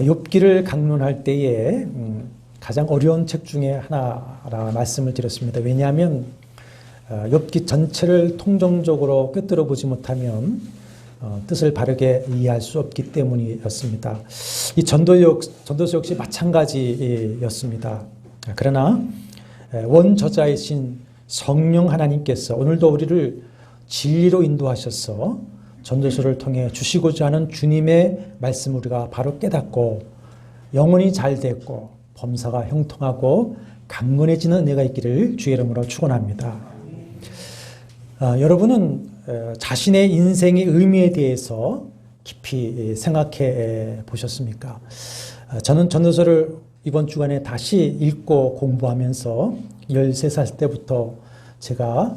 욥기를 강론할 때에 가장 어려운 책 중에 하나라 말씀을 드렸습니다. 왜냐하면 욥기 전체를 통정적으로 꿰뚫어 보지 못하면 뜻을 바르게 이해할 수 없기 때문이었습니다. 이 전도서 역시 마찬가지였습니다. 그러나 원저자이신 성령 하나님께서 오늘도 우리를 진리로 인도하셔서 전도서를 통해 주시고자 하는 주님의 말씀을 우리가 바로 깨닫고 영혼이 잘 됐고 범사가 형통하고 강건해지는 은혜가 있기를 주의 이름으로 축원합니다. 여러분은 자신의 인생의 의미에 대해서 깊이 생각해 보셨습니까? 저는 전도서를 이번 주간에 다시 읽고 공부하면서 13살 때부터 제가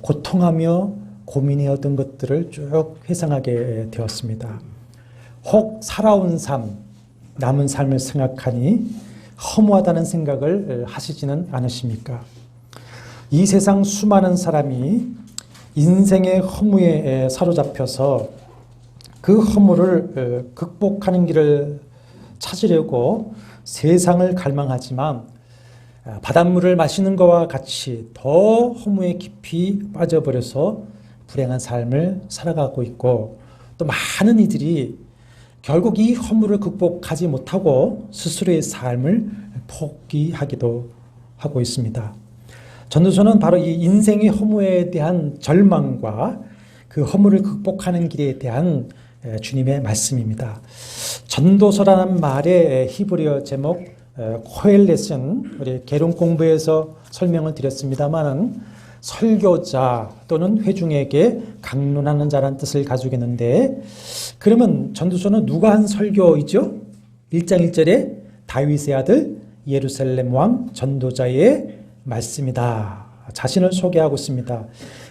고통하며 고민해왔던 것들을 쭉 회상하게 되었습니다. 혹 살아온 삶, 남은 삶을 생각하니 허무하다는 생각을 하시지는 않으십니까? 이 세상 수많은 사람이 인생의 허무에 사로잡혀서 그 허무를 극복하는 길을 찾으려고 세상을 갈망하지만 바닷물을 마시는 것과 같이 더 허무에 깊이 빠져버려서 불행한 삶을 살아가고 있고, 또 많은 이들이 결국 이 허무를 극복하지 못하고 스스로의 삶을 포기하기도 하고 있습니다. 전도서는 바로 이 인생의 허무에 대한 절망과 그 허무를 극복하는 길에 대한 주님의 말씀입니다. 전도서라는 말의 히브리어 제목 코헬렛은 우리 개론 공부에서 설명을 드렸습니다만 설교자 또는 회중에게 강론하는 자라는 뜻을 가지고 있는데, 그러면 전도서는 누가 한 설교이죠? 1장 1절에 다윗의 아들 예루살렘 왕 전도자의 말씀이다. 자신을 소개하고 있습니다.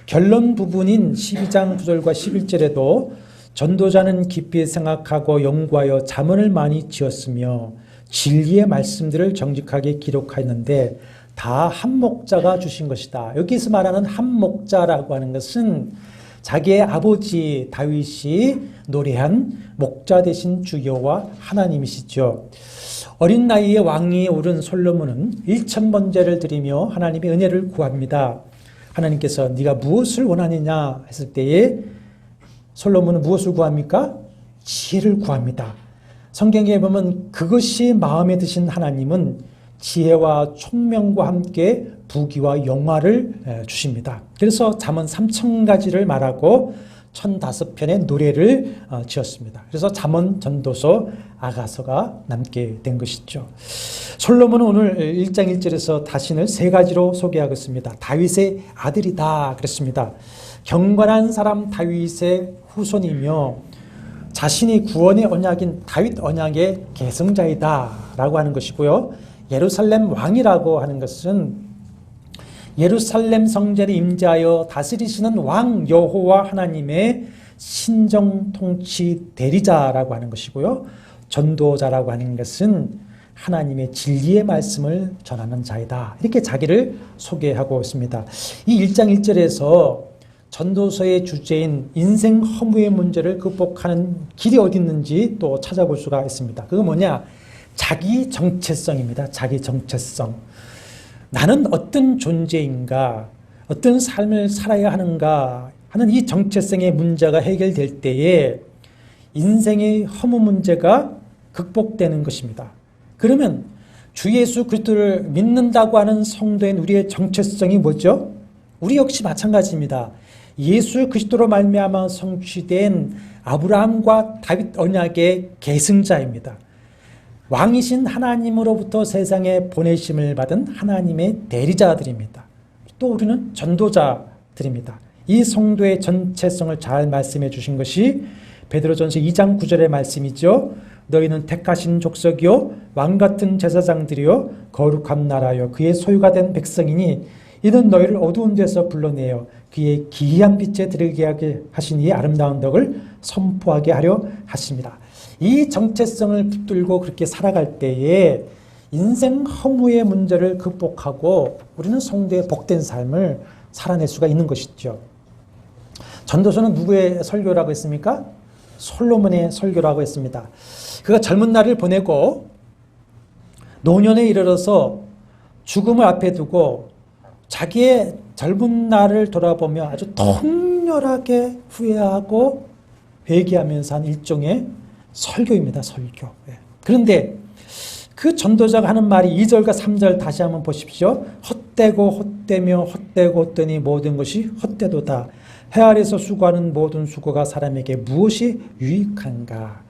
결론 부분인 12장 9절과 11절에도 전도자는 깊이 생각하고 연구하여 잠언을 많이 지었으며 진리의 말씀들을 정직하게 기록하였는데 다 한 목자가 주신 것이다. 여기서 말하는 한 목자라고 하는 것은 자기의 아버지 다윗이 노래한 목자 되신 주 여호와 하나님이시죠. 어린 나이에 왕위에 오른 솔로몬은 1000번제를 드리며 하나님의 은혜를 구합니다. 하나님께서 네가 무엇을 원하느냐 했을 때에 솔로몬은 무엇을 구합니까? 지혜를 구합니다. 성경에 보면 그것이 마음에 드신 하나님은 지혜와 총명과 함께 부귀와 영화를 주십니다. 그래서 잠언 3000가지를 말하고 1005편의 노래를 지었습니다. 그래서 잠언, 전도서, 아가서가 남게 된 것이죠. 솔로몬은 오늘 1장 1절에서 자신을 3가지로 소개하고 있습니다. 다윗의 아들이다 그랬습니다. 경건한 사람 다윗의 후손이며 자신이 구원의 언약인 다윗 언약의 계승자이다 라고 하는 것이고요. 예루살렘 왕이라고 하는 것은 예루살렘 성전에 임재하여 다스리시는 왕 여호와 하나님의 신정 통치 대리자라고 하는 것이고요. 전도자라고 하는 것은 하나님의 진리의 말씀을 전하는 자이다. 이렇게 자기를 소개하고 있습니다. 이 1장 1절에서 전도서의 주제인 인생 허무의 문제를 극복하는 길이 어디 있는지 또 찾아볼 수가 있습니다. 그거 뭐냐? 자기 정체성입니다. 자기 정체성. 나는 어떤 존재인가, 어떤 삶을 살아야 하는가 하는 이 정체성의 문제가 해결될 때에 인생의 허무 문제가 극복되는 것입니다. 그러면 주 예수 그리스도를 믿는다고 하는 성도인 우리의 정체성이 뭐죠? 우리 역시 마찬가지입니다. 예수 그리스도로 말미암아 성취된 아브라함과 다윗 언약의 계승자입니다. 왕이신 하나님으로부터 세상에 보내심을 받은 하나님의 대리자들입니다. 또 우리는 전도자들입니다. 이 성도의 전체성을 잘 말씀해 주신 것이 베드로전서 2장 9절의 말씀이죠. 너희는 택하신 족속이요 왕같은 제사장들이요 거룩한 나라요 그의 소유가 된 백성이니 이는 너희를 어두운 데서 불러내어 그의 기이한 빛에 들게 하게 하신 이 아름다운 덕을 선포하게 하려 하십니다. 이 정체성을 붙들고 그렇게 살아갈 때에 인생 허무의 문제를 극복하고 우리는 성도의 복된 삶을 살아낼 수가 있는 것이죠. 전도서는 누구의 설교라고 했습니까? 솔로몬의 설교라고 했습니다. 그가 젊은 날을 보내고 노년에 이르러서 죽음을 앞에 두고 자기의 젊은 날을 돌아보며 아주 통렬하게 후회하고 회개하면서 한 일종의 설교입니다. 설교. 그런데 그 전도자가 하는 말이 2절과 3절 다시 한번 보십시오. 헛되고 헛되며 헛되고 헛되니 모든 것이 헛되도다. 해 아래서 수고하는 모든 수고가 사람에게 무엇이 유익한가.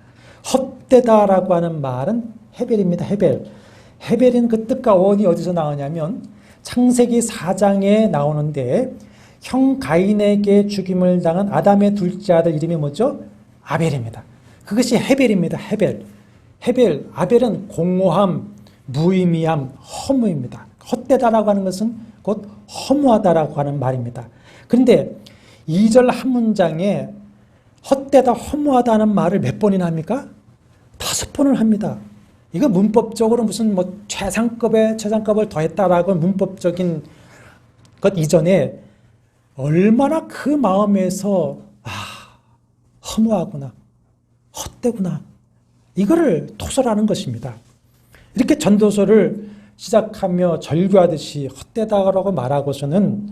헛되다라고 하는 말은 헤벨입니다. 헤벨. 헤벨인 그 뜻과 어원이 어디서 나오냐면 창세기 4장에 나오는데 형 가인에게 죽임을 당한 아담의 둘째 아들 이름이 뭐죠? 아벨입니다. 그것이 헤벨입니다. 헤벨. 헤벨, 아벨은 공허함, 무의미함, 허무입니다. 헛되다라고 하는 것은 곧 허무하다라고 하는 말입니다. 그런데 2절 한 문장에 헛되다, 허무하다는 말을 몇 번이나 합니까? 5번을 합니다. 이거 문법적으로 무슨 뭐 최상급을 더했다라고 문법적인 것 이전에 얼마나 그 마음에서 허무하구나, 헛되구나, 이거를 토설하는 것입니다. 이렇게 전도서를 시작하며 절규하듯이 헛되다라고 말하고서는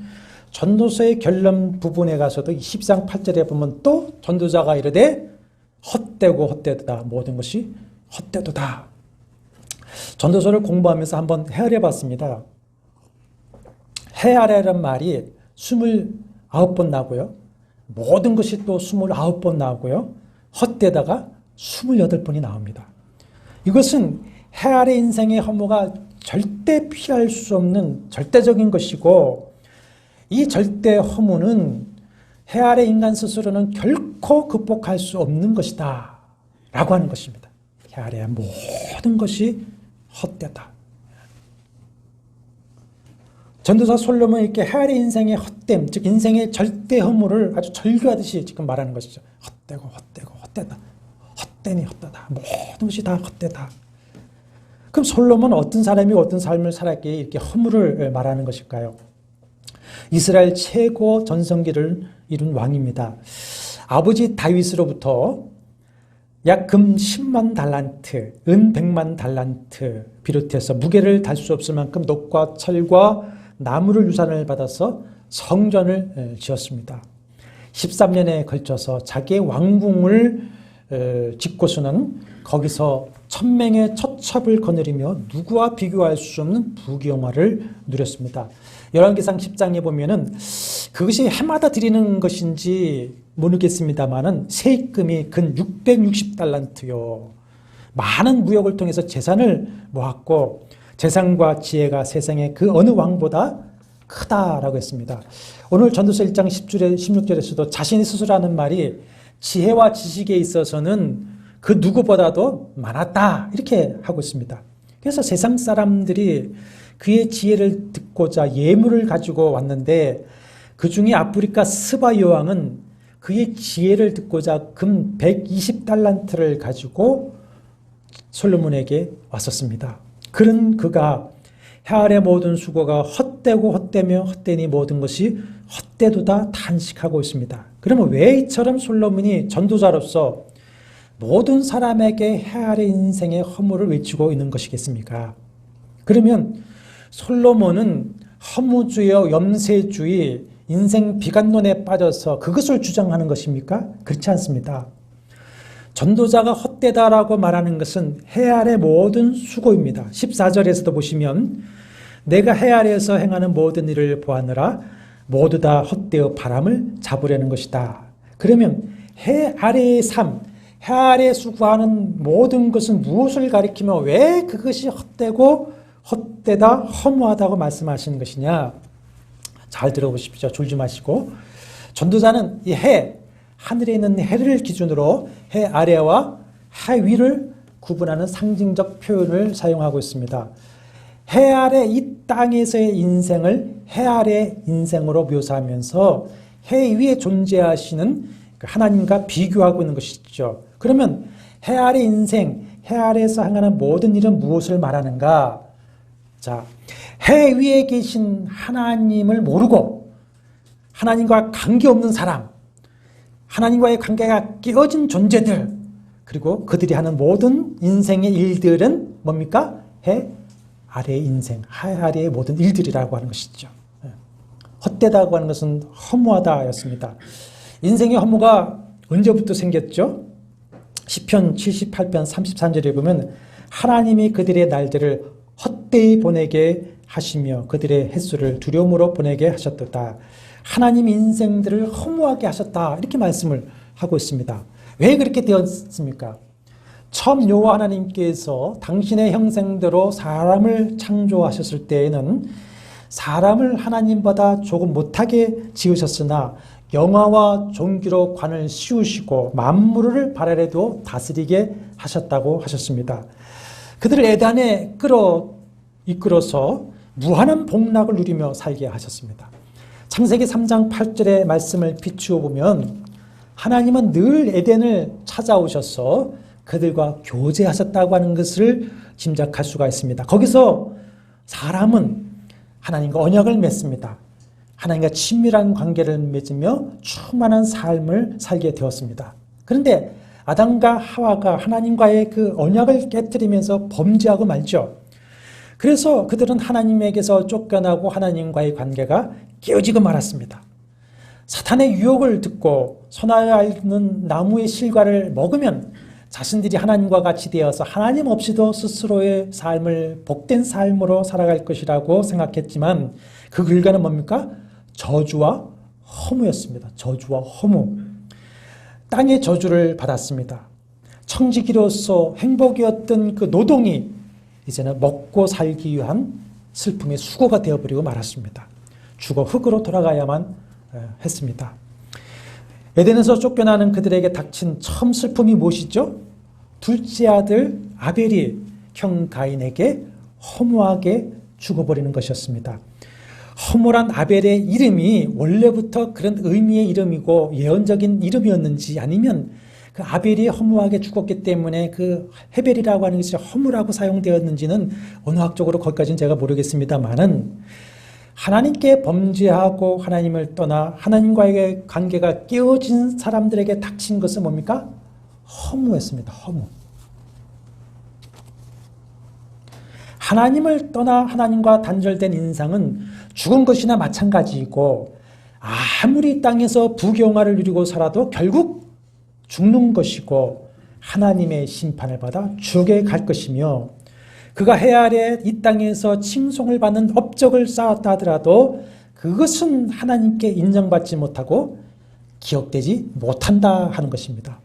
전도서의 결론 부분에 가서도 12장 8절에 보면 또 전도자가 이르되 헛되고 헛되도다. 모든 것이 헛되도다. 전도서를 공부하면서 한번 헤아려 봤습니다. 헤아려란 말이 29번 나오고요. 모든 것이 또 29번 나오고요. 헛되다가 28번이 나옵니다. 이것은 헤아려 인생의 허무가 절대 피할 수 없는 절대적인 것이고 이 절대 허무는 헤아려 인간 스스로는 결코 극복할 수 없는 것이다 라고 하는 것입니다. 헤아려야 모든 것이 헛되다. 전도사 솔로몬이 이렇게 헤아려 인생의 헛됨, 즉 인생의 절대 허무를 아주 절규하듯이 지금 말하는 것이죠. 헛되고 헛되고 헛되다. 헛되니 헛되다. 모든 것이 다 헛되다. 그럼 솔로몬은 어떤 사람이 어떤 삶을 살았기에 이렇게 허무를 말하는 것일까요? 이스라엘 최고 전성기를 이룬 왕입니다. 아버지 다윗으로부터 약 금 10만 달란트, 은 100만 달란트 비롯해서 무게를 달 수 없을 만큼 녹과 철과 나무를 유산을 받아서 성전을 지었습니다. 13년에 걸쳐서 자기의 왕궁을 짓고서는 거기서 천명의 처첩을 거느리며 누구와 비교할 수 없는 부귀영화를 누렸습니다. 열왕기상 10장에 보면은 그것이 해마다 드리는 것인지 모르겠습니다만은 세입금이 근 660달란트요. 많은 무역을 통해서 재산을 모았고 재산과 지혜가 세상의 그 어느 왕보다 크다라고 했습니다. 오늘 전도서 1장 10절에 16절에서도 자신이 스스로 하는 말이 지혜와 지식에 있어서는 그 누구보다도 많았다 이렇게 하고 있습니다. 그래서 세상 사람들이 그의 지혜를 듣고자 예물을 가지고 왔는데 그 중에 아프리카 스바 여왕은 그의 지혜를 듣고자 금 120달란트를 가지고 솔로몬에게 왔었습니다. 그런 그가 헤아려 모든 수고가 헛되고 헛되며 헛되니 모든 것이 헛되도다 탄식하고 있습니다. 그러면 왜 이처럼 솔로몬이 전도자로서 모든 사람에게 헤아려 인생의 허무를 외치고 있는 것이겠습니까? 그러면 솔로몬은 허무주의, 염세주의, 인생 비관론에 빠져서 그것을 주장하는 것입니까? 그렇지 않습니다. 전도자가 헛되다라고 말하는 것은 해 아래 모든 수고입니다. 14절에서도 보시면 내가 해 아래에서 행하는 모든 일을 보았느라 모두 다 헛되어 바람을 잡으려는 것이다. 그러면 해 아래의 삶, 해 아래 수고하는 모든 것은 무엇을 가리키며 왜 그것이 헛되고 헛되다, 허무하다고 말씀하시는 것이냐? 잘 들어보십시오. 졸지 마시고. 전도자는 이 해, 하늘에 있는 해를 기준으로 해 아래와 해 위를 구분하는 상징적 표현을 사용하고 있습니다. 해 아래 이 땅에서의 인생을 해 아래 인생으로 묘사하면서 해 위에 존재하시는 하나님과 비교하고 있는 것이죠. 그러면 해 아래 인생, 해 아래에서 행하는 모든 일은 무엇을 말하는가? 자, 해 위에 계신 하나님을 모르고 하나님과 관계없는 사람, 하나님과의 관계가 깨어진 존재들, 그리고 그들이 하는 모든 인생의 일들은 뭡니까? 해 아래의 인생, 해 아래의 모든 일들이라고 하는 것이죠. 헛되다고 하는 것은 허무하다였습니다. 인생의 허무가 언제부터 생겼죠? 시편 78편 33절에 보면 하나님이 그들의 날들을 헛되이 보내게 하시며 그들의 횟수를 두려움으로 보내게 하셨도다. 하나님 인생들을 허무하게 하셨다. 이렇게 말씀을 하고 있습니다. 왜 그렇게 되었습니까? 처음 여호와 하나님께서 당신의 형상대로 사람을 창조하셨을 때에는 사람을 하나님보다 조금 못하게 지으셨으나 영화와 종기로 관을 씌우시고 만물을 발 아래도 다스리게 하셨다고 하셨습니다. 그들을 에덴에 이끌어서 무한한 복락을 누리며 살게 하셨습니다. 창세기 3장 8절의 말씀을 비추어 보면 하나님은 늘 에덴을 찾아오셔서 그들과 교제하셨다고 하는 것을 짐작할 수가 있습니다. 거기서 사람은 하나님과 언약을 맺습니다. 하나님과 친밀한 관계를 맺으며 충만한 삶을 살게 되었습니다. 그런데 아담과 하와가 하나님과의 그 언약을 깨뜨리면서 범죄하고 말죠. 그래서 그들은 하나님에게서 쫓겨나고 하나님과의 관계가 깨어지고 말았습니다. 사탄의 유혹을 듣고 선하여 알는 나무의 실과를 먹으면 자신들이 하나님과 같이 되어서 하나님 없이도 스스로의 삶을 복된 삶으로 살아갈 것이라고 생각했지만 그 결과는 뭡니까? 저주와 허무였습니다. 저주와 허무. 땅의 저주를 받았습니다. 청지기로서 행복이었던 그 노동이 이제는 먹고 살기 위한 슬픔의 수고가 되어버리고 말았습니다. 죽어 흙으로 돌아가야만 했습니다. 에덴에서 쫓겨나는 그들에게 닥친 처음 슬픔이 무엇이죠? 둘째 아들 아벨이 형 가인에게 허무하게 죽어버리는 것이었습니다. 허무란 아벨의 이름이 원래부터 그런 의미의 이름이고 예언적인 이름이었는지 아니면 그 아벨이 허무하게 죽었기 때문에 그 헤벨이라고 하는 것이 허무라고 사용되었는지는 언어학적으로 거기까지는 제가 모르겠습니다만은 하나님께 범죄하고 하나님을 떠나 하나님과의 관계가 깨어진 사람들에게 닥친 것은 뭡니까? 허무였습니다. 허무. 하나님을 떠나 하나님과 단절된 인상은 죽은 것이나 마찬가지이고 아무리 땅에서 부귀영화를 누리고 살아도 결국 죽는 것이고 하나님의 심판을 받아 지옥에 갈 것이며 그가 해 아래 이 땅에서 칭송을 받는 업적을 쌓았다 하더라도 그것은 하나님께 인정받지 못하고 기억되지 못한다 하는 것입니다.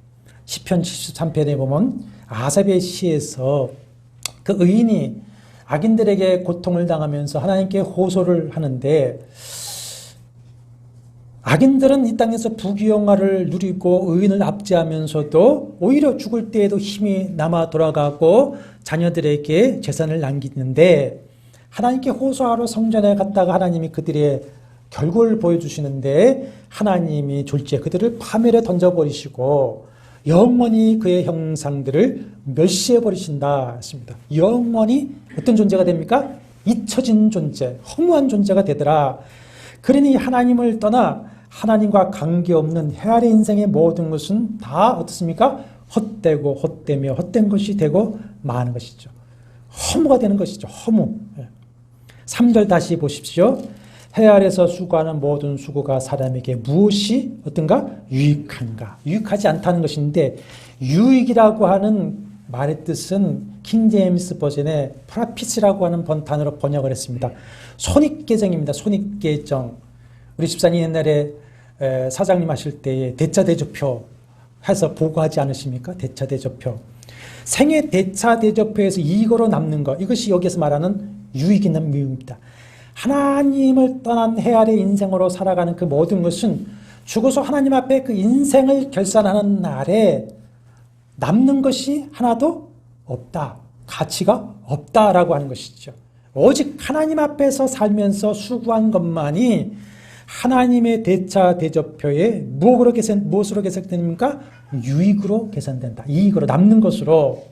시편 73편에 보면 아삽의 시에서 그 의인이 악인들에게 고통을 당하면서 하나님께 호소를 하는데 악인들은 이 땅에서 부귀영화를 누리고 의인을 압제하면서도 오히려 죽을 때에도 힘이 남아 돌아가고 자녀들에게 재산을 남기는데 하나님께 호소하러 성전에 갔다가 하나님이 그들의 결과를 보여주시는데 하나님이 졸지에 그들을 파멸에 던져버리시고 영원히 그의 형상들을 멸시해버리신다 했습니다. 영원히 어떤 존재가 됩니까? 잊혀진 존재, 허무한 존재가 되더라. 그러니 하나님을 떠나 하나님과 관계없는 헤아리 인생의 모든 것은 다 어떻습니까? 헛되고 헛되며 헛된 것이 되고 마는 것이죠. 허무가 되는 것이죠. 허무. 3절 다시 보십시오. 해 아래서 수고하는 모든 수고가 사람에게 무엇이 어떤가? 유익한가? 유익하지 않다는 것인데 유익이라고 하는 말의 뜻은 킹제임스 버전의 프라핏이라고 하는 단어로 번역을 했습니다. 손익계정입니다. 손익계정. 우리 집사님 옛날에 사장님 하실 때에 대차대조표 해서 보고하지 않으십니까? 대차대조표. 생애 대차대조표에서 이익으로 남는 것, 이것이 여기서 말하는 유익 있는 미입니다. 하나님을 떠난 해 아래 인생으로 살아가는 그 모든 것은 죽어서 하나님 앞에 그 인생을 결산하는 날에 남는 것이 하나도 없다. 가치가 없다라고 하는 것이죠. 오직 하나님 앞에서 살면서 수고한 것만이 하나님의 대차 대조표에 무엇으로 계산됩니까? 유익으로 계산된다. 이익으로 남는 것으로.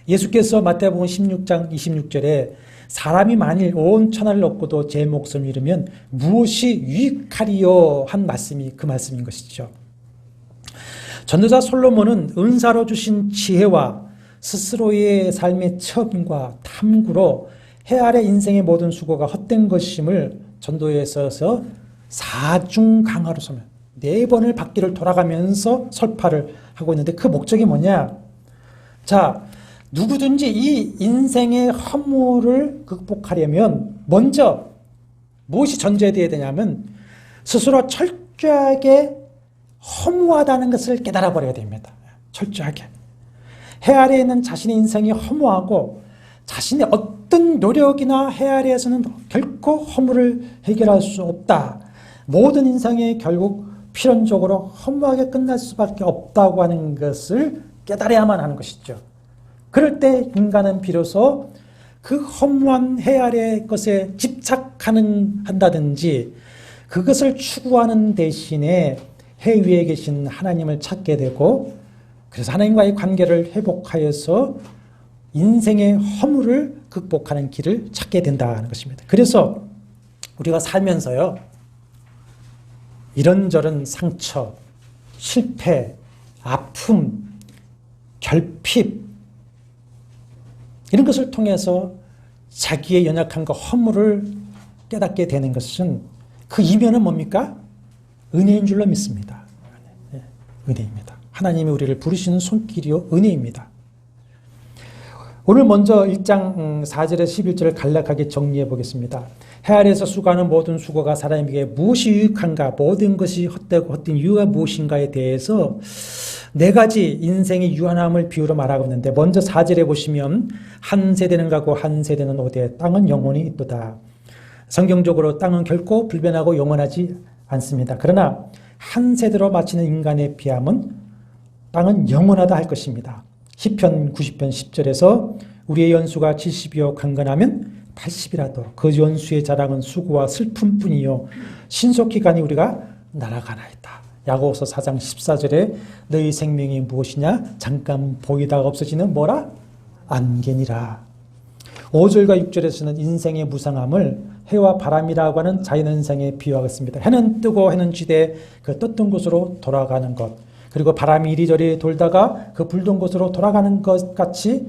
예수께서 마태복음 16장 26절에 사람이 만일 온 천하를 얻고도 제 목숨을 잃으면 무엇이 유익하리요 한 말씀이 그 말씀인 것이죠. 전도자 솔로몬은 은사로 주신 지혜와 스스로의 삶의 체험과 탐구로 해 아래 인생의 모든 수고가 헛된 것임을 전도에 있어서 사중강하로 서면 4번을 바퀴를 돌아가면서 설파를 하고 있는데 그 목적이 뭐냐? 자, 누구든지 이 인생의 허물을 극복하려면 먼저 무엇이 전제되어야 되냐면 스스로 철저하게 허무하다는 것을 깨달아 버려야 됩니다. 철저하게. 해 아래에 있는 자신의 인생이 허무하고 자신의 어떤 노력이나 해 아래에서는 결코 허물을 해결할 수 없다. 모든 인생이 결국 필연적으로 허무하게 끝날 수밖에 없다고 하는 것을 깨달아야만 하는 것이죠. 그럴 때 인간은 비로소 그 허무한 해 아래의 것에 집착한다든지 그것을 추구하는 대신에 해 위에 계신 하나님을 찾게 되고 그래서 하나님과의 관계를 회복하여서 인생의 허물을 극복하는 길을 찾게 된다는 것입니다. 그래서 우리가 살면서요, 이런저런 상처, 실패, 아픔, 결핍 이런 것을 통해서 자기의 연약함과 허물을 깨닫게 되는 것은 그 이면은 뭡니까? 은혜인 줄로 믿습니다. 은혜입니다. 하나님이 우리를 부르시는 손길이요 은혜입니다. 오늘 먼저 1장 4절에서 11절을 간략하게 정리해 보겠습니다. 해 아래에서 수고하는 모든 수고가 사람에게 무엇이 유익한가, 모든 것이 헛되고 헛된 이유가 무엇인가에 대해서 4가지 인생의 유한함을 비유로 말하고 있는데 먼저 4절에 보시면 한 세대는 가고 한 세대는 오되 땅은 영원히 있도다. 성경적으로 땅은 결코 불변하고 영원하지 않습니다. 그러나 한 세대로 마치는 인간의 비함은 땅은 영원하다 할 것입니다. 시편 90편 10절에서 우리의 연수가 70이요 강건하면 80이라도 그 연수의 자랑은 수고와 슬픔뿐이요 신속히 가니 우리가 날아가나이다. 야고보서 4장 14절에 너희 생명이 무엇이냐 잠깐 보이다가 없어지는 뭐라? 안개니라. 5절과 6절에서는 인생의 무상함을 해와 바람이라고 하는 자연현상에 비유하겠습니다. 해는 뜨고 해는 지되 그 떴던 곳으로 돌아가는 것, 그리고 바람이 이리저리 돌다가 그 불던 곳으로 돌아가는 것 같이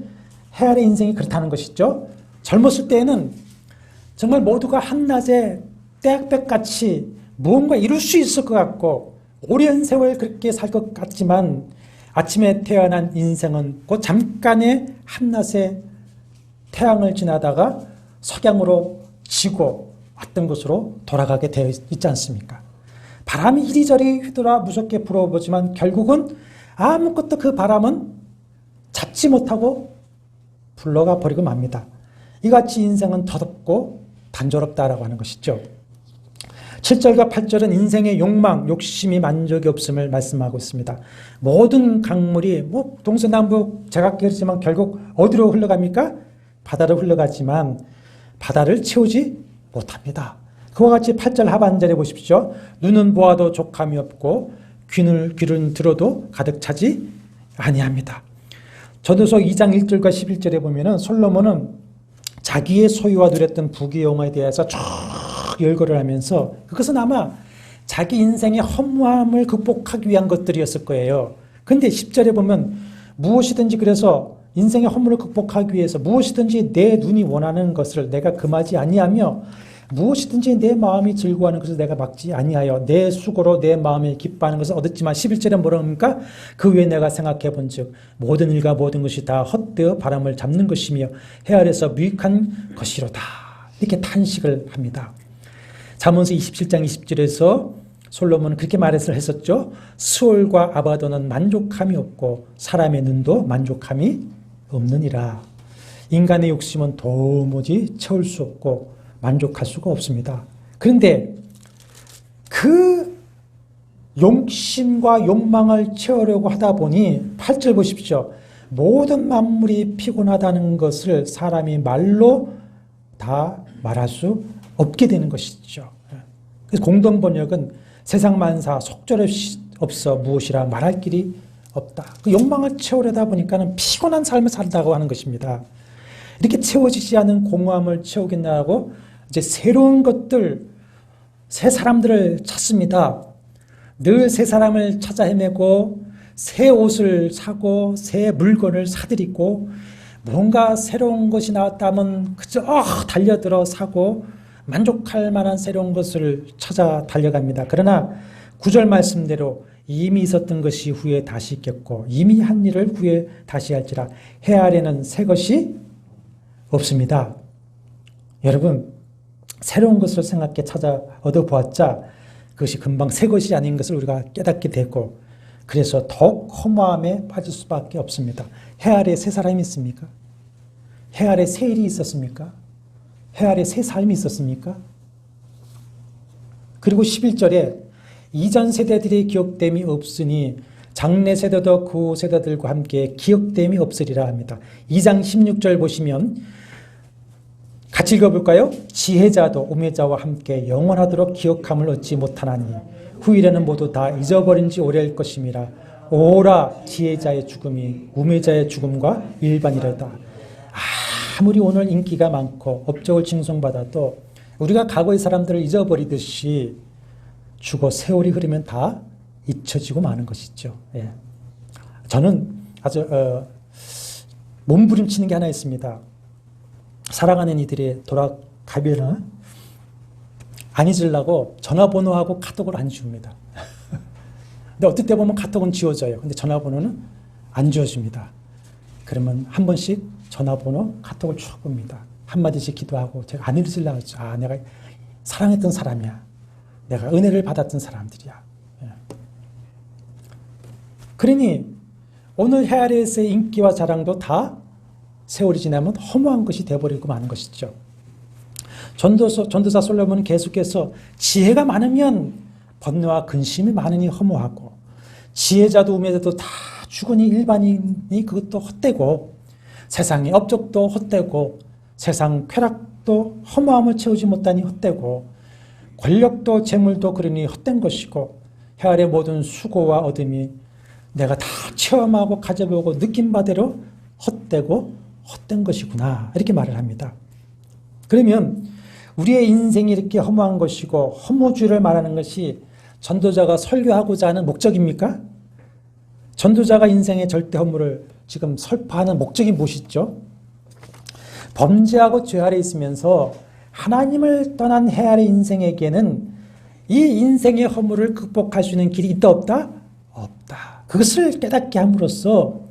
해 아래 인생이 그렇다는 것이죠. 젊었을 때에는 정말 모두가 한낮에 떼약볕같이 무언가 이룰 수 있을 것 같고 오랜 세월 그렇게 살 것 같지만 아침에 태어난 인생은 그 잠깐의 한낮에 태양을 지나다가 석양으로 지고 왔던 곳으로 돌아가게 되어 있지 않습니까? 바람이 이리저리 휘돌아 무섭게 불어보지만 결국은 아무것도 그 바람은 잡지 못하고 불러가 버리고 맙니다. 이같이 인생은 더덥고 단조롭다라고 하는 것이죠. 7절과 8절은 인생의 욕망, 욕심이 만족이 없음을 말씀하고 있습니다. 모든 강물이 동서남북 제각기지만 결국 어디로 흘러갑니까? 바다로 흘러가지만 바다를 채우지 못합니다. 그와 같이 8절 하반절에 보십시오. 눈은 보아도 족함이 없고 귀는 들어도 가득 차지 아니합니다. 전도서 2장 1절과 11절에 보면은 솔로몬은 자기의 소유와 누렸던 부귀영화에 대해서 쭉 열거를 하면서 그것은 아마 자기 인생의 허무함을 극복하기 위한 것들이었을 거예요. 근데 10절에 보면 무엇이든지 그래서 인생의 허물을 극복하기 위해서 무엇이든지 내 눈이 원하는 것을 내가 금하지 아니하며 무엇이든지 내 마음이 즐거워하는 것을 내가 막지 아니하여 내 수고로 내 마음이 기뻐하는 것을 얻었지만 11절에 뭐라고 합니까? 그 외에 내가 생각해 본즉 모든 일과 모든 것이 다 헛되어 바람을 잡는 것이며 해 아래서 무익한 것이로다. 이렇게 탄식을 합니다. 잠언서 27장 20절에서 솔로몬은 그렇게 했었죠. 스올과 아바도는 만족함이 없고 사람의 눈도 만족함이 없느니라. 인간의 욕심은 도무지 채울 수 없고 만족할 수가 없습니다. 그런데 그 욕심과 욕망을 채우려고 하다 보니 8절 보십시오. 모든 만물이 피곤하다는 것을 사람이 말로 다 말할 수 없게 되는 것이죠. 그래서 공동 번역은 세상 만사 속절없이 없어 무엇이라 말할 길이 없다. 그 욕망을 채우려다 보니까는 피곤한 삶을 산다고 하는 것입니다. 이렇게 채워지지 않은 공허함을 채우겠냐고 이제 새로운 것들, 새 사람들을 찾습니다. 늘 새 사람을 찾아 헤매고 새 옷을 사고 새 물건을 사들이고 뭔가 새로운 것이 나왔다면 그저 달려들어 사고 만족할 만한 새로운 것을 찾아 달려갑니다. 그러나 9절 말씀대로 이미 있었던 것이 후에 다시 있겠고 이미 한 일을 후에 다시 할지라 해 아래는 새 것이 없습니다. 여러분, 새로운 것을 생각해 찾아 얻어보았자 그것이 금방 새 것이 아닌 것을 우리가 깨닫게 되고 그래서 더욱 허무함에 빠질 수밖에 없습니다. 해 아래 새 사람이 있습니까? 해 아래 새 일이 있었습니까? 해 아래 새 삶이 있었습니까? 그리고 11절에 이전 세대들의 기억됨이 없으니 장래 세대도 그 세대들과 함께 기억됨이 없으리라 합니다. 2장 16절 보시면 같이 읽어볼까요? 지혜자도 우매자와 함께 영원하도록 기억함을 얻지 못하나니 후일에는 모두 다 잊어버린 지 오래일 것임이라. 오라 지혜자의 죽음이 우매자의 죽음과 일반이라다. 아무리 오늘 인기가 많고 업적을 칭송받아도 우리가 과거의 사람들을 잊어버리듯이 죽어 세월이 흐르면 다 잊혀지고 마는 것이죠. 예. 저는 아주 몸부림치는 게 하나 있습니다. 살아가는 이들이 돌아가면은 안 잊으려고 전화번호하고 카톡을 안 지웁니다. 근데 어떨 때 보면 카톡은 지워져요. 근데 전화번호는 안 지워집니다. 그러면 한 번씩 전화번호, 카톡을 쭉 봅니다. 한마디씩 기도하고 제가 안 잊으려고 했죠. 내가 사랑했던 사람이야. 내가 은혜를 받았던 사람들이야. 예. 그러니 오늘 해 아래에서의 인기와 자랑도 다 세월이 지나면 허무한 것이 되어버리고 마는 것이죠. 전도사 솔로몬은 계속해서 지혜가 많으면 번뇌와 근심이 많으니 허무하고 지혜자도 우매자도 다 죽으니 일반인이 그것도 헛되고 세상의 업적도 헛되고 세상 쾌락도 허무함을 채우지 못하니 헛되고 권력도 재물도 그러니 헛된 것이고 해 아래 모든 수고와 얻음이 내가 다 체험하고 가져보고 느낀 바대로 헛되고 헛된 것이구나 이렇게 말을 합니다. 그러면 우리의 인생이 이렇게 허무한 것이고 허무주의를 말하는 것이 전도자가 설교하고자 하는 목적입니까? 전도자가 인생의 절대 허무를 지금 설파하는 목적이 무엇이죠? 범죄하고 죄 아래 있으면서 하나님을 떠난 해 아래 인생에게는 이 인생의 허무를 극복할 수 있는 길이 있다 없다? 없다. 그것을 깨닫게 함으로써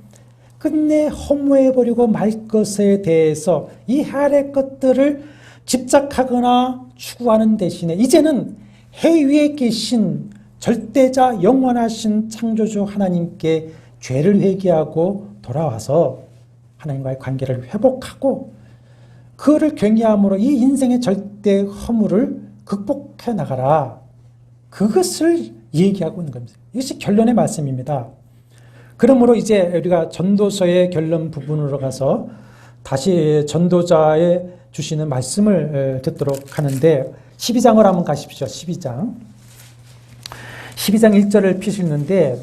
끝내 허무해버리고 말 것에 대해서 이 해 아래 것들을 집착하거나 추구하는 대신에 이제는 해 위에 계신 절대자 영원하신 창조주 하나님께 죄를 회개하고 돌아와서 하나님과의 관계를 회복하고 그거를 경외함으로 이 인생의 절대 허물을 극복해 나가라. 그것을 얘기하고 있는 겁니다. 이것이 결론의 말씀입니다. 그러므로 이제 우리가 전도서의 결론 부분으로 가서 다시 전도자의 주시는 말씀을 듣도록 하는데 12장을 한번 가십시오. 12장 1절을 펴시는데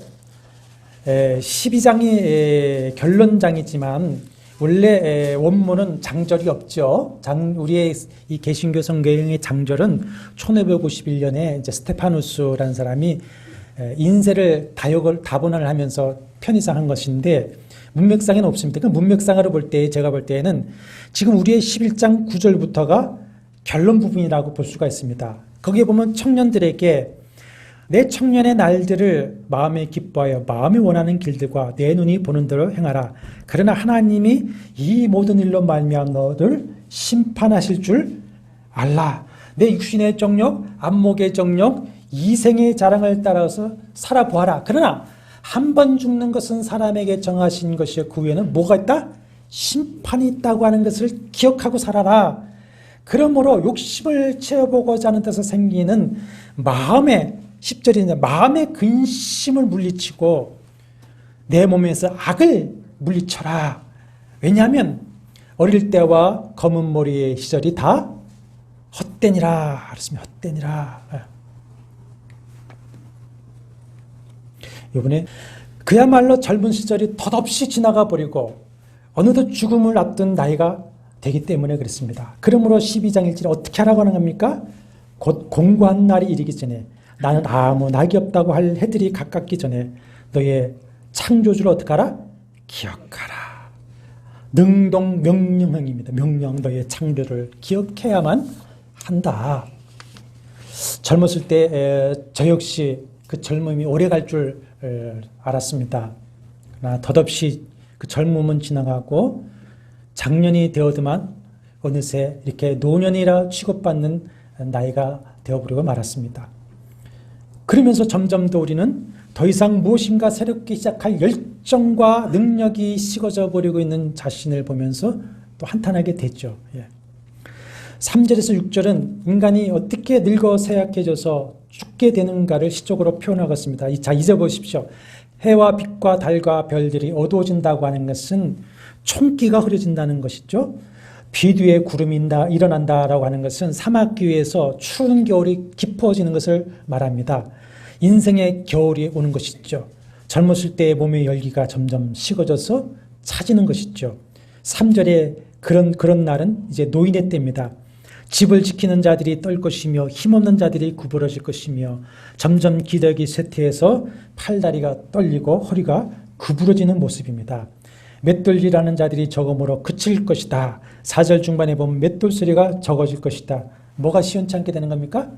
12장이 결론장이지만 원래 원문은 장절이 없죠. 우리의 이 개신교 성경의 장절은 1551년에 이제 스테파누스라는 사람이 인쇄를 다본화를 하면서 편의상한 것인데 문맥상에는 없습니다. 그 문맥상으로 볼 때 제가 볼 때에는 지금 우리의 11장 9절부터가 결론 부분이라고 볼 수가 있습니다. 거기에 보면 청년들에게 내 청년의 날들을 마음에 기뻐하여 마음이 원하는 길들과 내 눈이 보는 대로 행하라. 그러나 하나님이 이 모든 일로 말미암아 너를 심판하실 줄 알라. 내 육신의 정욕, 안목의 정욕, 이생의 자랑을 따라서 살아보아라. 그러나 한 번 죽는 것은 사람에게 정하신 것이요 그 후에는 뭐가 있다? 심판이 있다고 하는 것을 기억하고 살아라. 그러므로 욕심을 채워보고자 하는 데서 생기는 마음의 10절인데 마음의 근심을 물리치고 내 몸에서 악을 물리쳐라. 왜냐하면 어릴 때와 검은 머리의 시절이 다 헛되니라. 그렇습니다. 헛되니라. 이번에 그야말로 젊은 시절이 덧없이 지나가 버리고 어느덧 죽음을 앞둔 나이가 되기 때문에 그렇습니다. 그러므로 12장 1절에 어떻게 하라고 하는 겁니까? 곧 공고한 날이 이르기 전에 나는 아무 낙이 없다고 할 해들이 가깝기 전에 너의 창조주를 어떻게 하라? 기억하라. 능동명령형입니다. 명령, 너의 창조를 기억해야만 한다. 젊었을 때 저 역시 그 젊음이 오래 갈 줄 알았습니다. 그러나 덧없이 그 젊음은 지나가고 장년이 되어도만 어느새 이렇게 노년이라 취급받는 나이가 되어버리고 말았습니다. 그러면서 점점 더 우리는 더 이상 무엇인가 새롭게 시작할 열정과 능력이 식어져 버리고 있는 자신을 보면서 또 한탄하게 됐죠. 3절에서 6절은 인간이 어떻게 늙어 쇠약해져서 죽게 되는가를 시적으로 표현하고 있습니다. 자, 이제 보십시오. 해와 빛과 달과 별들이 어두워진다고 하는 것은 총기가 흐려진다는 것이죠. 비 뒤에 구름이 일어난다라고 하는 것은 사막 위에서 추운 겨울이 깊어지는 것을 말합니다. 인생의 겨울이 오는 것이죠. 젊었을 때의 몸의 열기가 점점 식어져서 차지는 것이죠. 3절에 그런 날은 이제 노인의 때입니다. 집을 지키는 자들이 떨 것이며 힘없는 자들이 구부러질 것이며 점점 기력이 쇠퇴해서 팔다리가 떨리고 허리가 구부러지는 모습입니다. 맷돌질하는 자들이 적음으로 그칠 것이다. 4절 중반에 보면 맷돌 소리가 적어질 것이다. 뭐가 시원찮게 되는 겁니까?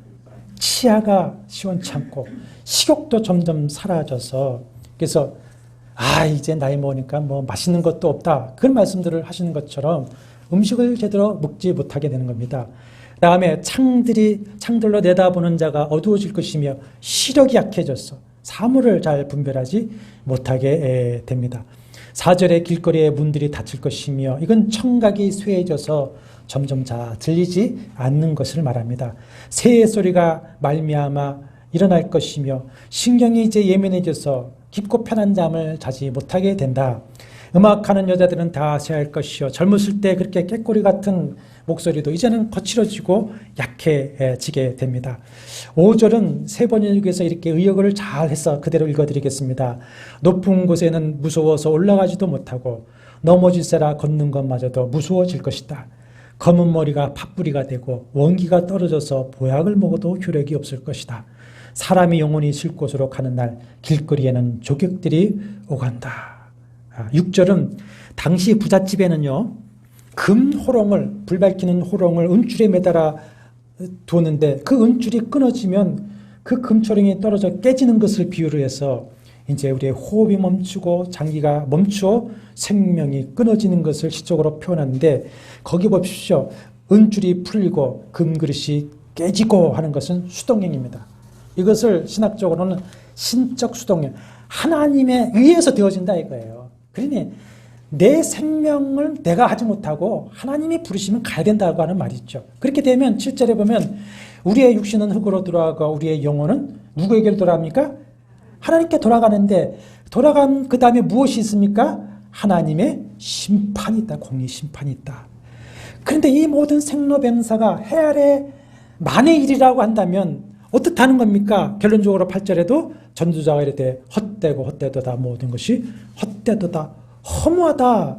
치아가 시원찮고 식욕도 점점 사라져서, 그래서 이제 나이 먹으니까 뭐 맛있는 것도 없다, 그런 말씀들을 하시는 것처럼 음식을 제대로 먹지 못하게 되는 겁니다. 그 다음에 창들로 내다보는 자가 어두워질 것이며 시력이 약해져서 사물을 잘 분별하지 못하게 됩니다. 4절에 길거리의 문들이 닫힐 것이며, 이건 청각이 쇠해져서 점점 잘 들리지 않는 것을 말합니다. 새의 소리가 말미암아 일어날 것이며 신경이 이제 예민해져서 깊고 편한 잠을 자지 못하게 된다. 음악하는 여자들은 다 쇠할 것이요, 젊었을 때 그렇게 깨꼬리 같은 목소리도 이제는 거칠어지고 약해지게 됩니다. 5절은 세 번 읽어서 이렇게 의역을 잘 해서 그대로 읽어드리겠습니다. 높은 곳에는 무서워서 올라가지도 못하고 넘어질세라 걷는 것마저도 무서워질 것이다. 검은 머리가 팥뿌리가 되고 원기가 떨어져서 보약을 먹어도 효력이 없을 것이다. 사람이 영원히 쉴 곳으로 가는 날 길거리에는 조격들이 오간다. 6절은 당시 부잣집에는요, 금 호롱을, 불 밝히는 호롱을 은줄에 매달아 두었는데 그 은줄이 끊어지면 그 금초롱이 떨어져 깨지는 것을 비유로 해서 이제 우리의 호흡이 멈추고 장기가 멈추어 생명이 끊어지는 것을 시적으로 표현하는데, 거기 보십시오. 은줄이 풀리고 금그릇이 깨지고 하는 것은 수동형입니다. 이것을 신학적으로는 신적 수동형, 하나님에 의해서 되어진다 이거예요. 그러니 내 생명을 내가 하지 못하고 하나님이 부르시면 가야 된다고 하는 말이 있죠. 그렇게 되면 7절에 보면 우리의 육신은 흙으로 돌아가고 우리의 영혼은 누구에게 돌아갑니까? 하나님께 돌아가는데, 돌아간 그 다음에 무엇이 있습니까? 하나님의 심판이 있다. 공의 심판이 있다. 그런데 이 모든 생로병사가 해 아래 만의 일이라고 한다면 어떻다는 겁니까? 결론적으로 8절에도 전도자가 이르되 헛되고 헛되도다, 모든 것이 헛되도다, 허무하다.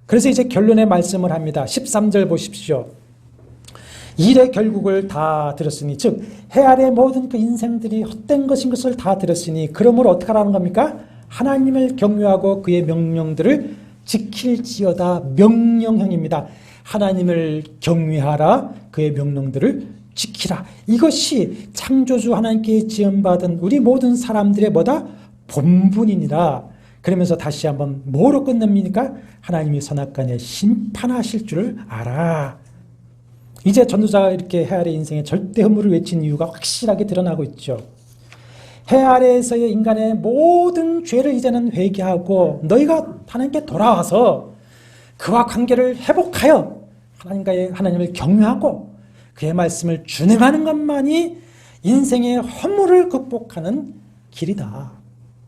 그래서 이제 결론의 말씀을 합니다. 13절 보십시오. 일의 결국을 다 들었으니, 즉 해 아래 모든 그 인생들이 헛된 것인 것을 다 들었으니, 그러므로 어떻게 하라는 겁니까? 하나님을 경외하고 그의 명령들을 지킬지어다. 명령형입니다. 하나님을 경외하라, 그의 명령들을 지키라. 이것이 창조주 하나님께 지음받은 우리 모든 사람들의 뭐다? 본분이니라. 그러면서 다시 한번 뭐로 끝냅니까? 하나님이 선악간에 심판하실 줄을 알아. 이제 전도자가 이렇게 해 아래 인생의 절대 허물을 외친 이유가 확실하게 드러나고 있죠. 해 아래에서의 인간의 모든 죄를 이제는 회개하고 너희가 하나님께 돌아와서 그와 관계를 회복하여 하나님을 경외하고 그의 말씀을 준행하는 것만이 인생의 허물을 극복하는 길이다.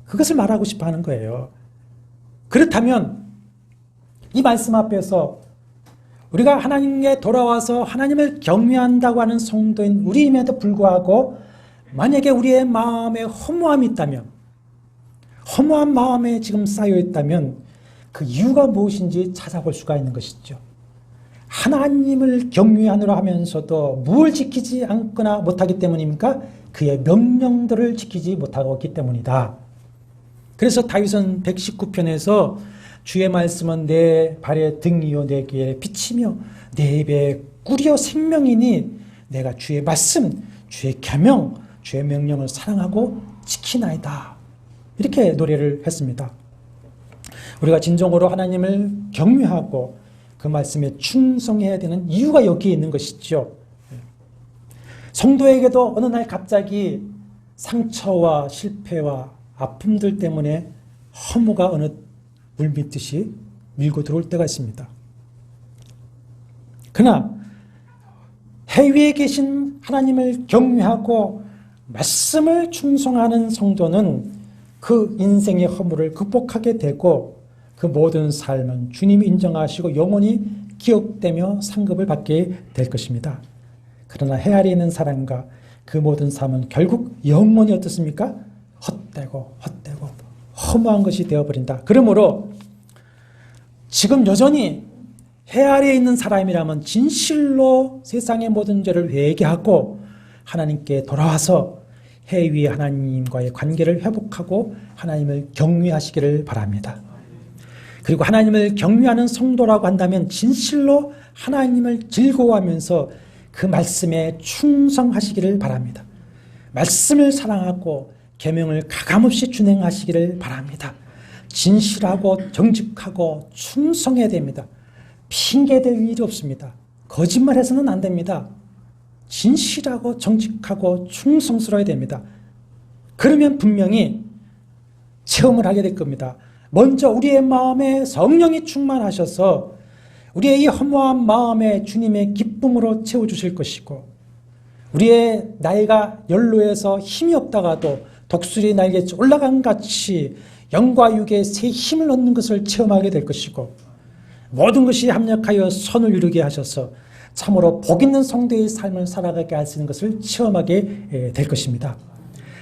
그것을 말하고 싶어 하는 거예요. 그렇다면 이 말씀 앞에서 우리가 하나님께 돌아와서 하나님을 경외한다고 하는 성도인 우리임에도 불구하고 만약에 우리의 마음에 허무함이 있다면, 허무한 마음에 지금 쌓여 있다면 그 이유가 무엇인지 찾아볼 수가 있는 것이죠. 하나님을 경외하느라 하면서도 무엇을 지키지 않거나 못하기 때문입니까? 그의 명령들을 지키지 못하고 있기 때문이다. 그래서 다윗은 119편에서 주의 말씀은 내 발의 등이요 내 길에 빛이며 내 입에 꿀이요 생명이니 내가 주의 말씀, 주의 계명, 주의 명령을 사랑하고 지키나이다. 이렇게 노래를 했습니다. 우리가 진정으로 하나님을 경외하고 그 말씀에 충성해야 되는 이유가 여기에 있는 것이죠. 성도에게도 어느 날 갑자기 상처와 실패와 아픔들 때문에 허무가 어느 물밀듯이 밀고 들어올 때가 있습니다. 그러나 해위에 계신 하나님을 경외하고 말씀을 충성하는 성도는 그 인생의 허물을 극복하게 되고 그 모든 삶은 주님이 인정하시고 영원히 기억되며 상급을 받게 될 것입니다. 그러나 해 아래에 있는 사람과 그 모든 삶은 결국 영원히 어떻습니까? 헛되고 허무한 것이 되어버린다. 그러므로 지금 여전히 해 아래에 있는 사람이라면 진실로 세상의 모든 죄를 회개하고 하나님께 돌아와서 해 위의 하나님과의 관계를 회복하고 하나님을 경외하시기를 바랍니다. 그리고 하나님을 경외하는 성도라고 한다면 진실로 하나님을 즐거워하면서 그 말씀에 충성하시기를 바랍니다. 말씀을 사랑하고 계명을 가감없이 준행하시기를 바랍니다. 진실하고 정직하고 충성해야 됩니다. 핑계댈 일이 없습니다. 거짓말해서는 안 됩니다. 진실하고 정직하고 충성스러워야 됩니다. 그러면 분명히 체험을 하게 될 겁니다. 먼저 우리의 마음에 성령이 충만하셔서 우리의 이 허무한 마음에 주님의 기쁨으로 채워주실 것이고, 우리의 나이가 연로해서 힘이 없다가도 독수리 날개에 올라간 같이 영과 육에 새 힘을 얻는 것을 체험하게 될 것이고, 모든 것이 합력하여 선을 이루게 하셔서 참으로 복 있는 성도의 삶을 살아가게 하시는 것을 체험하게 될 것입니다.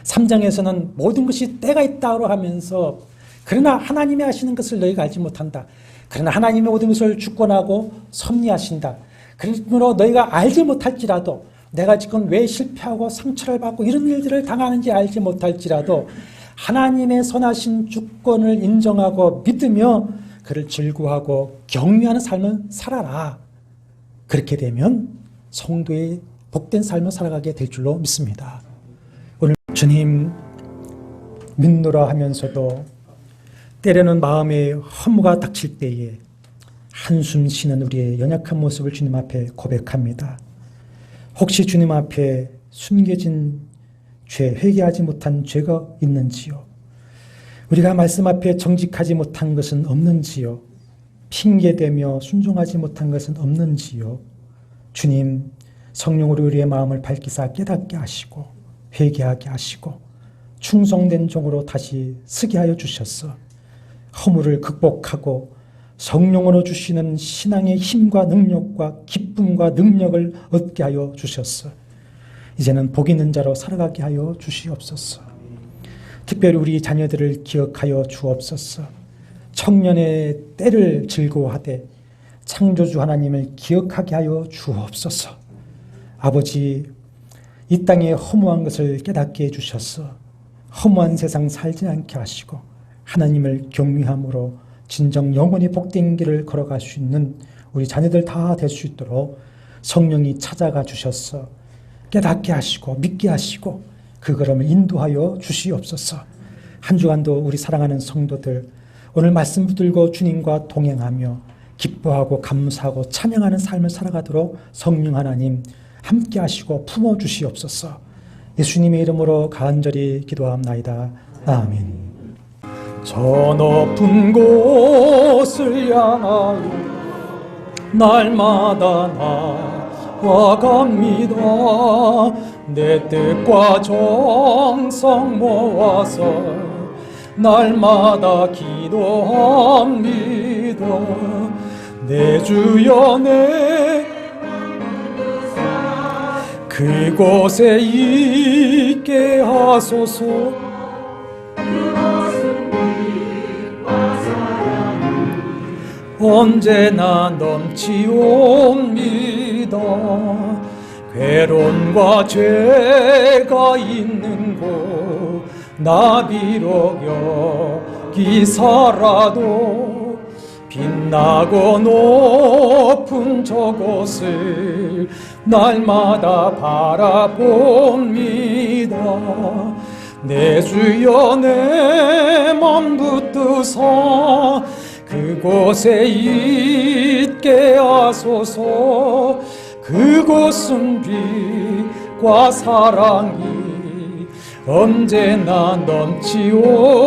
3장에서는 모든 것이 때가 있다고 하면서 그러나 하나님이 하시는 것을 너희가 알지 못한다. 그러나 하나님의 모든 것을 주권하고 섭리하신다. 그러므로 너희가 알지 못할지라도 내가 지금 왜 실패하고 상처를 받고 이런 일들을 당하는지 알지 못할지라도 하나님의 선하신 주권을 인정하고 믿으며 그를 즐거워하고 경외하는 삶을 살아라. 그렇게 되면 성도의 복된 삶을 살아가게 될 줄로 믿습니다. 오늘 주님 믿노라 하면서도 때로는 마음에 허무가 닥칠 때에 한숨 쉬는 우리의 연약한 모습을 주님 앞에 고백합니다. 혹시 주님 앞에 숨겨진 죄, 회개하지 못한 죄가 있는지요? 우리가 말씀 앞에 정직하지 못한 것은 없는지요? 핑계대며 순종하지 못한 것은 없는지요? 주님, 성령으로 우리의 마음을 밝히사 깨닫게 하시고 회개하게 하시고 충성된 종으로 다시 서게 하여 주셨어. 허물을 극복하고 성령으로 주시는 신앙의 힘과 능력과 기쁨과 능력을 얻게 하여 주셨어. 이제는 복 있는 자로 살아가게 하여 주시옵소서. 특별히 우리 자녀들을 기억하여 주옵소서. 청년의 때를 즐거워하되 창조주 하나님을 기억하게 하여 주옵소서. 아버지, 이 땅의 허무한 것을 깨닫게 해주셔서 허무한 세상 살지 않게 하시고 하나님을 경외함으로 진정 영원히 복된 길을 걸어갈 수 있는 우리 자녀들 다 될 수 있도록 성령이 찾아가 주셔서 깨닫게 하시고 믿게 하시고 그 걸음을 인도하여 주시옵소서. 한 주간도 우리 사랑하는 성도들 오늘 말씀 붙들고 주님과 동행하며 기뻐하고 감사하고 찬양하는 삶을 살아가도록 성령 하나님 함께 하시고 품어주시옵소서. 예수님의 이름으로 간절히 기도합나이다. 아멘. 저 높은 곳을 향하여 날마다 나아갑니다. 내 뜻과 정성 모아서 날마다 기도합니다. 내 주여 내 그곳에 있게 하소서. 언제나 넘치옵니다. 괴로움과 죄가 있는 곳 나 비록 여기서라도 빛나고 높은 저곳을 날마다 바라봅니다. 내 주여 내 맘 붙드사 그곳에 있게 하소서. 그곳은 빛과 사랑이 언제나 넘치옵니다.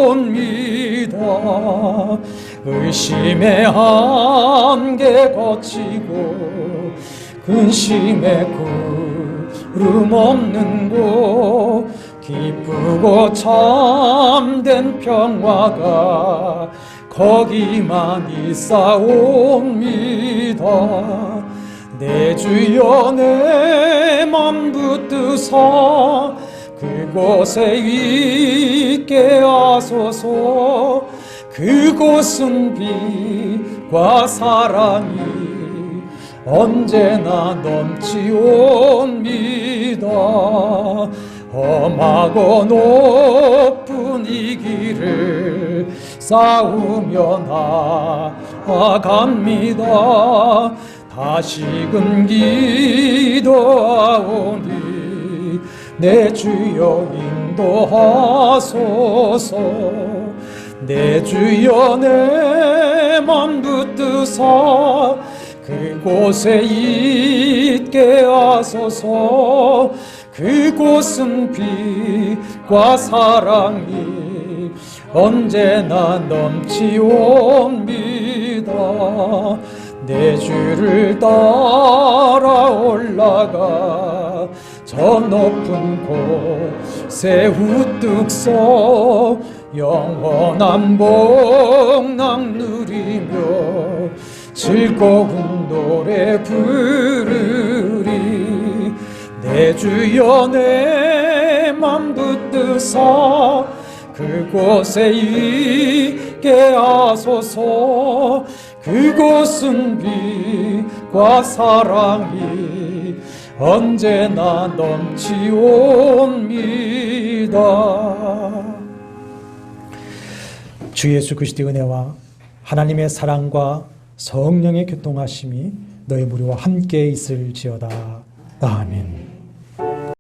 의심의 한계 거치고 근심의 구름 없는 곳 기쁘고 참된 평화가 거기만 있사옵니다. 내 주여 내 맘 붙드사 그곳에 있게 하소서. 그곳은 빛과 사랑이 언제나 넘치옵니다. 험하고 높은 이 길을 싸우며 나아갑니다. 다시금 기도하오니 내 주여 인도하소서. 내 주여 내 맘 붙드사 그곳에 있게 하소서. 그곳은 빛과 사랑이 언제나 넘치옵니다. 내 주를 따라 올라가 저 높은 곳에 우뚝 서 영원한 복락 누리며 즐거운 노래 부르리. 내 주여 내 맘 붙드사 그곳에 있게 하소서. 그곳은 빛과 사랑이 언제나 넘치옵니다. 주 예수 그리스도의 은혜와 하나님의 사랑과 성령의 교통하심이 너희 무리와 함께 있을지어다. 아멘.